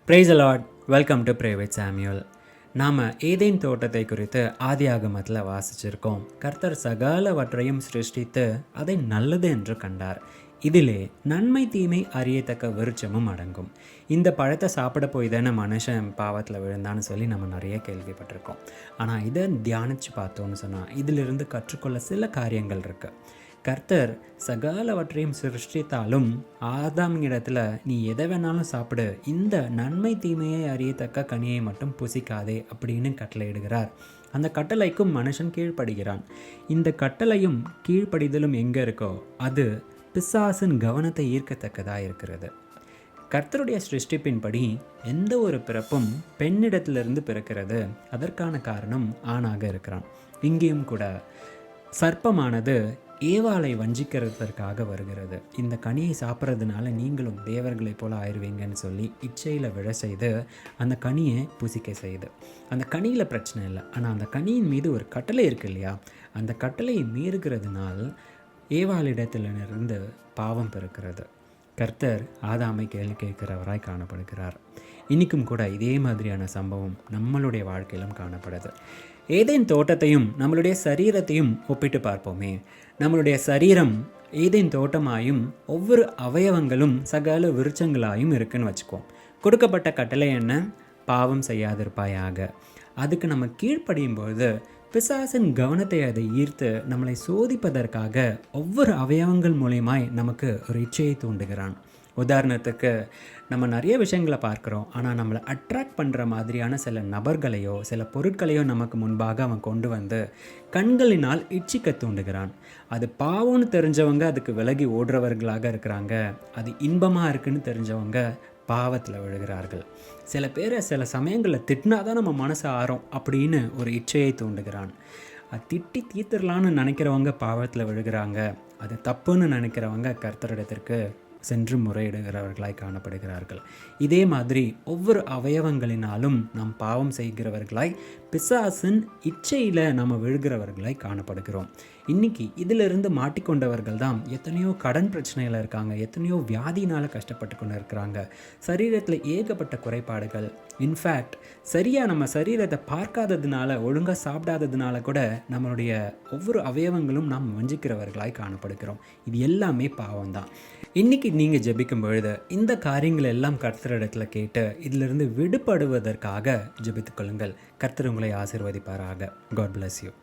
Price the Lord. Welcome to pray with Samuel. நாம் ஏதேன் தோட்டத்தை குறித்து ஆதியாகமத்தில் வாசிச்சிருக்கோம். கர்த்தர் சகலவற்றையும் சிருஷ்டித்து அதை நல்லது என்று கண்டார். இதிலே நன்மை தீமை அறியத்தக்க விருட்சமும் அடங்கும். இந்த பழத்தை சாப்பிட போய் தானே மனுஷன் பாவத்தில் விழுந்தான்னு சொல்லி நம்ம நிறைய கேள்விப்பட்டிருக்கோம். ஆனால் இதை தியானித்து பார்த்தோன்னு சொன்னால் இதிலிருந்து கற்றுக்கொள்ள சில காரியங்கள் இருக்குது. கர்த்தர் சகலவற்றையும் சிருஷ்டித்தாலும் ஆதாம் இடத்துல நீ எதை வேணாலும் சாப்பிடு, இந்த நன்மை தீமையை அறியத்தக்க கனியை மட்டும் புசிக்காதே அப்படின்னு கட்டளையிடுகிறார். அந்த கட்டளைக்கும் மனுஷன் கீழ்ப்படுகிறான். இந்த கட்டளையும் கீழ்ப்படிதலும் எங்கே இருக்கோ அது பிசாசின் கவனத்தை ஈர்க்கத்தக்கதாக இருக்கிறது. கர்த்தருடைய சிருஷ்டிப்பின்படி எந்த ஒரு பிறப்பும் பெண்ணிடத்திலிருந்து பிறக்கிறது. அதற்கான காரணம் ஆணாக இருக்கிறான். இங்கேயும் கூட சர்ப்பமானது ஏவாளை வஞ்சிக்கிறதற்காக வருகிறது. இந்த கனியை சாப்பிட்றதுனால நீங்களும் தேவர்களைப் போல ஆயிடுவீங்கன்னு சொல்லி இச்சையில் விழ செய்து அந்த கனியை புசிக்க செய்யுது. அந்த கனியில் பிரச்சனை இல்லை, ஆனால் அந்த கனியின் மீது ஒரு கட்டளை இருக்கு இல்லையா, அந்த கட்டளையை மீறுகிறதுனால் ஏவாளிடத்திலிருந்து பாவம் பிறக்கிறது. கர்த்தர் ஆதாமை கேள்வி கேட்கிறவராய் காணப்படுகிறார். இன்றைக்கும் கூட இதே மாதிரியான சம்பவம் நம்மளுடைய வாழ்க்கையிலும் காணப்படுது. ஏதேன் தோட்டத்தையும் நம்மளுடைய சரீரத்தையும் ஒப்பிட்டு பார்ப்போமே. நம்மளுடைய சரீரம் ஏதேன் தோட்டமாயும் ஒவ்வொரு அவயவங்களும் சகல விருட்சங்களாயும் இருக்குன்னு வச்சுக்குவோம். கொடுக்கப்பட்ட கட்டளை என்ன? பாவம் செய்யாதிருப்பாயாக. அதுக்கு நம்ம கீழ்ப்படியும் பொழுது பிசாசின் கவனத்தை அதை ஈர்த்து நம்மளை சோதிப்பதற்காக ஒவ்வொரு அவயவங்கள் மூலமாய் நமக்கு ஒரு இச்சையை தூண்டுகிறான். உதாரணத்துக்கு நம்ம நிறைய விஷயங்களை பார்க்குறோம், ஆனால் நம்மளை அட்ராக்ட் பண்ணுற மாதிரியான சில நபர்களையோ சில பொருட்களையோ நமக்கு முன்பாக அவன் கொண்டு வந்து கண்களினால் இச்சிக்க தூண்டுகிறான். அது பாவம்னு தெரிஞ்சவங்க அதுக்கு விலகி ஓடுறவர்களாக இருக்கிறாங்க. அது இன்பமாக இருக்குன்னு தெரிஞ்சவங்க பாவத்தில் விழுகிறார்கள். சில பேரை சில சமயங்களில் திட்டினா தான் நம்ம மனசு ஆறும் அப்படின்னு ஒரு இச்சையை தூண்டுகிறான். அது திட்டி தீர்த்துடலான்னு நினைக்கிறவங்க பாவத்தில் விழுகிறாங்க. அது தப்புன்னு நினைக்கிறவங்க கர்த்தரிடத்திற்கு சென்று முறையிடுகிறவர்களாய் காணப்படுகிறார்கள். இதே மாதிரி ஒவ்வொரு அவயவங்களினாலும் நாம் பாவம் செய்கிறவர்களாய் பிசாசின் இச்சையில் நாம் விழுகிறவர்களாய் காணப்படுகிறோம். இன்றைக்கி இதிலிருந்து மாட்டிக்கொண்டவர்கள் தான் எத்தனையோ கடன் பிரச்சனையில் இருக்காங்க, எத்தனையோ வியாதினால் கஷ்டப்பட்டு கொண்டு இருக்கிறாங்க. சரீரத்தில் ஏகப்பட்ட குறைபாடுகள். இன்ஃபேக்ட் சரியாக நம்ம சரீரத்தை பார்க்காததுனால, ஒழுங்காக சாப்பிடாததுனால கூட நம்மளுடைய ஒவ்வொரு அவயவங்களும் நாம் வஞ்சிக்கிறவர்களாய் காணப்படுகிறோம். இது எல்லாமே பாவம் தான். இன்றைக்கி நீங்கள் ஜெபிக்கும் பொழுது இந்த காரியங்கள் எல்லாம் கர்த்தரிடத்தில் கேட்டு இதிலிருந்து விடுபடுவதற்காக ஜெபித்துக் கொள்ளுங்கள். கர்த்தர் உங்களை ஆசீர்வதிப்பாராக. God bless you.